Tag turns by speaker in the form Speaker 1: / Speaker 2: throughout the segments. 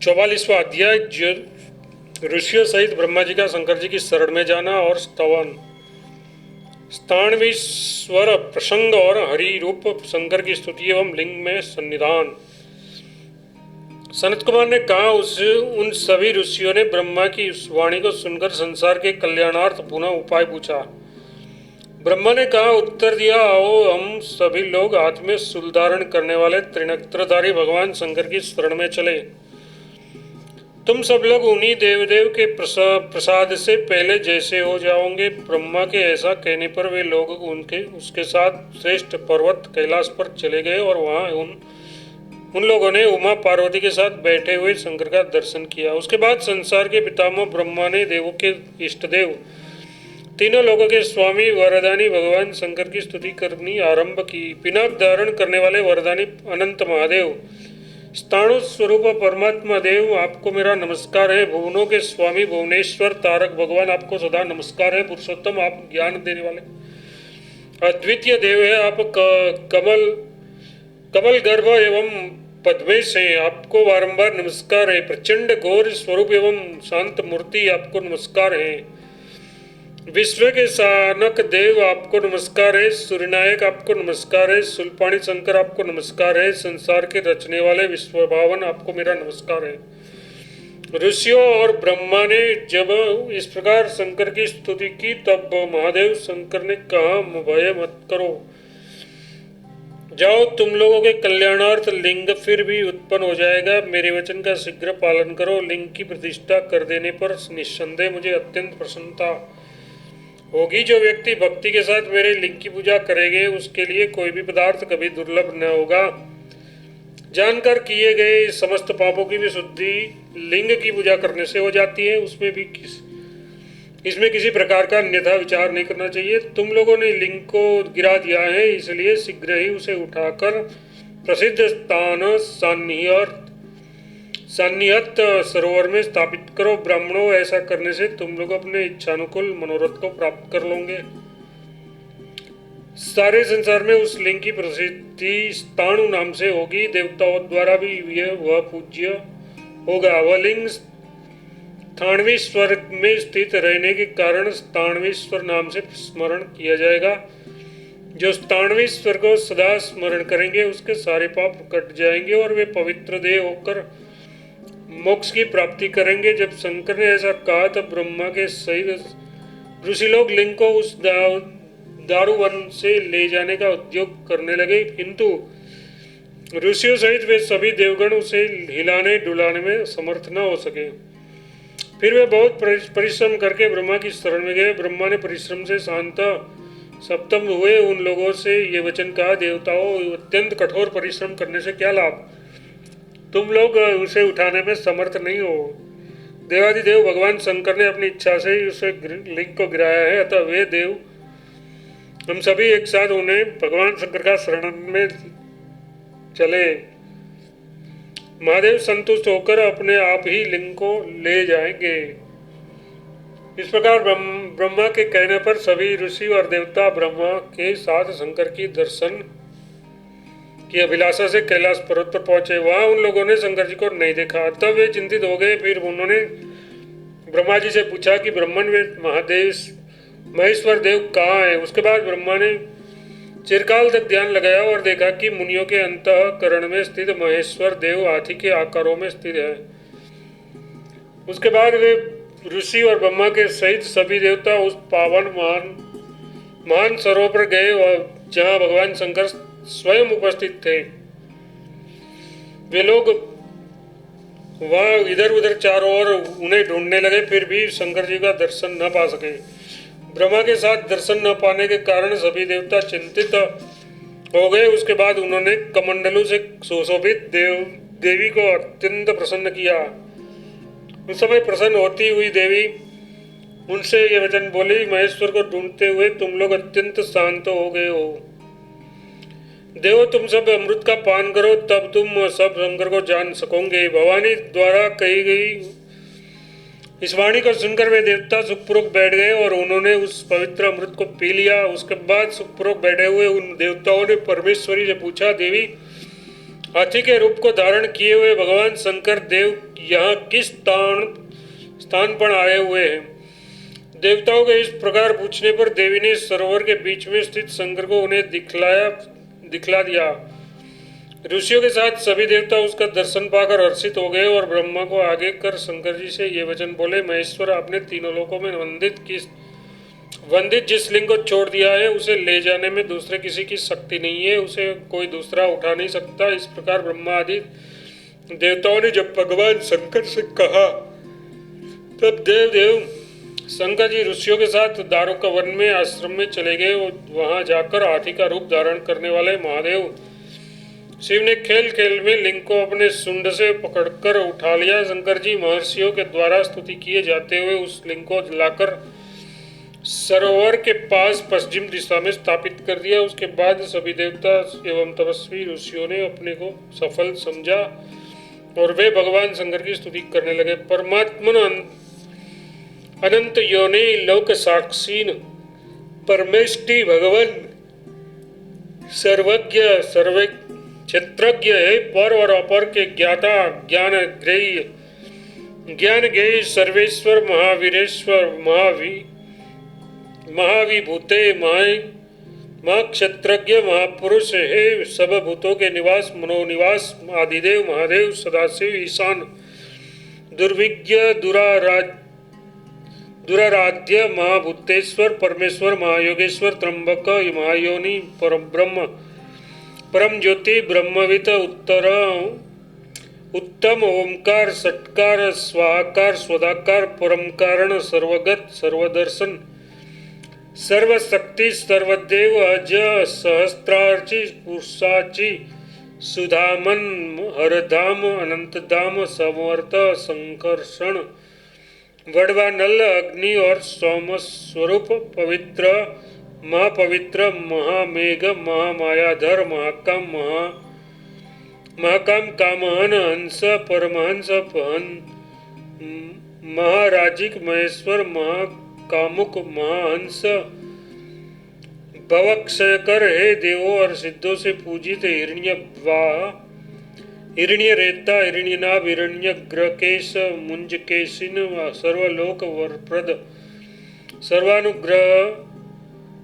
Speaker 1: 44वां अध्याय ऋषियों सहित ब्रह्मा जी का शंकर जी की शरण में जाना और स्तवन। स्थानवीश्वर प्रसंग और हरि रूप शंकर की स्तुति एवं लिंग में सन्निधान। सनत कुमार ने कहा, उन सभी ऋषियों ने ब्रह्मा की उस वाणी को सुनकर संसार के कल्याणार्थ पुनः उपाय पूछा। ब्रह्मा ने कहा, उत्तर दिया, आओ हम सभी लोग हाथ में शूल धारण करने वाले त्रिनेत्रधारी भगवान शंकर की शरण में चले। तुम सब लोग उन्हीं देवदेव के प्रसाद से पहले जैसे हो जाओगे। ब्रह्मा के ऐसा कहने पर वे लोग उसके साथ श्रेष्ठ पर्वत कैलाश पर चले गए और वहां उन लोगों ने उमा पार्वती के साथ बैठे हुए शंकर का दर्शन किया। उसके बाद संसार के पितामह ब्रह्मा ने देवों के इष्ट देव, तीनों लोगों के स्वामी वरदानी भगवान शंकर की स्तुति करनी आरंभ की। पिनाक धारण करने वाले वरदानी अनंत महादेव, स्थाणु स्वरूप परमात्मा देव, आपको मेरा नमस्कार है। भुवनों के स्वामी भुवनेश्वर तारक भगवान, आपको सदा नमस्कार है। पुरुषोत्तम, आप ज्ञान देने वाले अद्वितीय देव है। आप कमल गर्भ एवं पद्मेश है, आपको बारंबार नमस्कार है। प्रचंड घोर स्वरूप एवं शांत मूर्ति, आपको नमस्कार है। विश्व के सानक देव, आपको नमस्कार है। सूर्यनायक, आपको नमस्कार है। सुलपाणी शंकर, आपको नमस्कार है। संसार के रचने वाले विश्वभावन, आपको मेरा नमस्कार है। ऋषियों और ब्रह्मा ने जब इस प्रकार शंकर की स्तुति की, तब महादेव शंकर ने कहा, भय मत करो, जाओ, तुम लोगों के कल्याणार्थ लिंग फिर भी उत्पन्न हो जाएगा। मेरे वचन का शीघ्र पालन करो। लिंग की प्रतिष्ठा कर देने पर निस्संदेह मुझे अत्यंत प्रसन्नता होगी। जो व्यक्ति भक्ति के साथ मेरे लिंग की पूजा करेंगे, उसके लिए कोई भी पदार्थ कभी दुर्लभ न होगा। जानकर किए गए समस्त पापों की भी शुद्धि लिंग की पूजा करने से हो जाती है। इसमें किसी प्रकार का अन्यथा विचार नहीं करना चाहिए। तुम लोगों ने लिंग को गिरा दिया है, इसलिए शीघ्र ही उसे उठाकर प्रसिद्ध स्थान सान्निहत सरोवर में स्थापित करो। ब्राह्मणों, ऐसा करने से तुम लोग अपने इच्छानुकूल मनोरथ को प्राप्त कर लोगे। सारे संसार में उस लिंग की प्रसिद्धि स्थाणु नाम से होगी। देवताओं द्वारा भी वह पूज्य होगा। वह लिंग स्थाणवीश्वर में स्थित रहने के कारण स्थाणवीश्वर नाम से स्मरण किया जाएगा। जो स्थाणवीश्वर को सदा स्मरण करेंगे, उसके सारे पाप कट जाएंगे और वे पवित्र देह होकर मोक्ष की प्राप्ति करेंगे। जब शंकर ने ऐसा कहा, तब ब्रह्मा के सहित ऋषि लोग लिंग को उस दारुवन से ले जाने का उद्योग करने लगे, किंतु ऋषियों सहित वे सभी देवगण उसे हिलाने डुलाने में समर्थ न हो सके। फिर वे बहुत परिश्रम करके ब्रह्मा की शरण में गए। ब्रह्मा ने परिश्रम से शांत सप्तम हुए उन लोगों से ये वचन कहा, देवताओं, अत्यंत कठोर परिश्रम करने से क्या लाभ? तुम लोग उसे उठाने में समर्थ नहीं हो। देवादिदेव भगवान शंकर ने अपनी इच्छा से ही उसे लिंग को गिराया है। अतः वे देव, हम सभी एक साथ उन्हें भगवान शंकर का शरण में चले। महादेव संतुष्ट होकर अपने आप ही लिंग को ले जाएंगे। इस प्रकार ब्रह्मा के कहने पर सभी ऋषि और देवता ब्रह्मा के साथ शंकर की दर्शन की अभिलाषा से कैलाश पर्वत पर पहुंचे। वहां उन लोगों ने शंकर जी को नहीं देखा, तब वे चिंतित हो गए। फिर उन्होंने ब्रह्मा जी से पूछा कि ब्रह्मन, वे महादेव महेश्वर देव कहाँ है? उसके बाद ब्रह्मा ने चिरकाल तक ध्यान लगाया और देखा कि मुनियों के अंतःकरण में स्थित महेश्वर देव हाथी के आकारों में स्थित है। उसके बाद वे ऋषि और ब्रह्मा के सहित सभी देवता उस पावन महान सरोवर पर गए और जहाँ भगवान शंकर स्वयं उपस्थित थे। वे लोग वहाँ इधर उधर चारों ओर उन्हें ढूंढने लगे, फिर भी शंकर जी का दर्शन न पा सके। ब्रह्मा के साथ दर्शन न पाने के कारण सभी देवता चिंतित हो गए। उसके बाद उन्होंने कमंडलों से सुशोभित देवी को अत्यंत प्रसन्न किया। उस समय प्रसन्न होती हुई देवी उनसे ये वचन बोली, महेश्वर को ढूंढते हुए तुम लोग अत्यंत शांत हो गए हो। देवो, तुम सब अमृत का पान करो, तब तुम सब शंकर को जान सकोगे। भवानी द्वारा कही गई इस वाणी को सुनकर वे देवता सुखपूर्वक बैठ गए और उन्होंने उस पवित्र अमृत को पी लिया। उसके बाद सुखपूर्वक बैठे हुए उन देवताओं ने परमेश्वरी से पूछा, देवी, हाथी के रूप को धारण किए हुए भगवान शंकर देव यहाँ किस स्थान पर आए हुए हैं। देवताओं के इस प्रकार पूछने पर देवी ने सरोवर के बीच में स्थित शंकर को उन्हें दिखला दिया। ऋषियों के साथ सभी देवता उसका दर्शन पाकर हर्षित हो गए और ब्रह्मा को आगे कर शंकर जी से ये वचन बोले, महेश्वर, आपने तीनों लोकों में वंदित जिस लिंग को छोड़ दिया है उसे ले जाने में दूसरे किसी की शक्ति नहीं है, उसे कोई दूसरा उठा नहीं सकता। इस प्रकार ब्रह्मा आदि देवताओं ने जब भगवान शंकर से कहा तब देव शंकर जी ऋषियों के साथ दारुका वन में आश्रम में चले गए। वहां जाकर हाथी का रूप धारण करने वाले महादेव शिव ने खेल खेल में लिंग को अपने सुंड से पकड़कर उठा लिया। शंकर जी महर्षियों के द्वारा स्तुति किए जाते हुए उस लिंग को लाकर सरोवर के पास पश्चिम दिशा में स्थापित कर दिया। उसके बाद सभी देवता एवं तपस्वी ऋषियों ने अपने को सफल समझा और वे भगवान शंकर की स्तुति करने लगे। परमात्मन अनंत योनि लोक साक्षीन परमेष्टि भगवान सर्वज्ञ सर्वे क्षेत्रज्ञ है, पर और अपर के ज्ञाता ज्ञान ज्ञेय सर्वेश्वर महावीरेश्वर महाविभूते महाक्षेत्रज्ञ महापुरुष है, सब भूतों के निवास मनोनिवास आदिदेव महादेव सदाशिव ईशान दुर्विज्ञ दुराराध्य महाभूतेश्वर परमेश्वर महायोगेश्वर त्र्यंबक महायोनि परम ब्रह्म परम ज्योति ब्रह्मविद उत्तम ओंकार सत्कार स्वाहाकार स्वदाकार परम कारण सर्वगत सर्वदर्शन सर्वशक्ति सर्वदेव अज सहस्त्रार्ची पुरुषाची सुधामन हरधाम अनंतधाम समर्थ संकर्षण वडवानल अग्नि और सोम स्वरूप पवित्र महापवित्र महामेघ महामायाधर महाकाम कामहन हंस परमहंस महाराजिक महेश्वर महाकामुक महाहंस भवक्षयकर हे देवों और सिद्धों से पूजित हिरण्य रेता हिरण्यनाभ हिरण्य ग्रकेश मुंजकेशिन सर्वलोक वरप्रद सर्वानुग्रह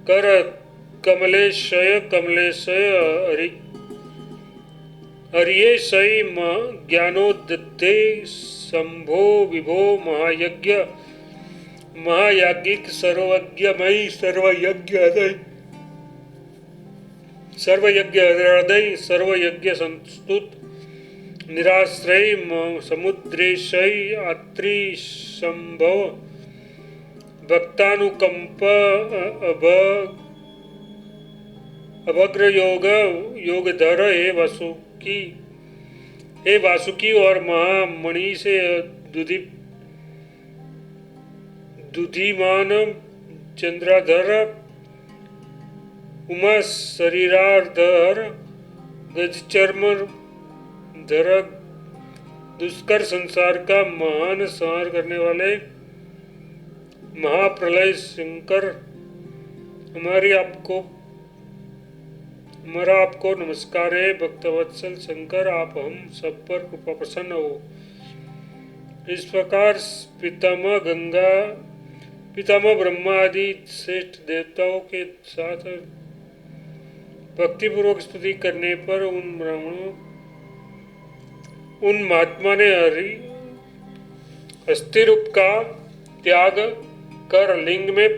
Speaker 1: कर कमलेशय हरियेशय ज्ञानोदते शंभो विभो महायाज्ञिक सर्वज्ञमयी सर्वयज्ञ हृदय सर्वयज्ञ संस्तुत निराश्रय समुद्रेशय आत्रि संभव भक्तानुकंप अभग्र योगधर हे वासुकी और महामणि से दुधिमान चंद्राधर उमा शरीराधर गजचर्म धर दुष्कर संसार का महान संहार करने वाले महाप्रलय शंकर हमारा आपको नमस्कार है। भक्तवत्सल शंकर, आप हम सब पर कृपा प्रसन्न हो। इस प्रकार पितामह ब्रह्मा आदि श्रेष्ठ देवताओं के साथ भक्तिपूर्वक स्तुति करने पर उन महात्मा ने अस्थि रूप का त्याग कर लिंग में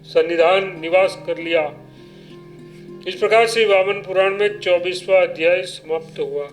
Speaker 1: सन्निधान निवास कर लिया। इस प्रकार से वामन पुराण में 24वां अध्याय समाप्त हुआ।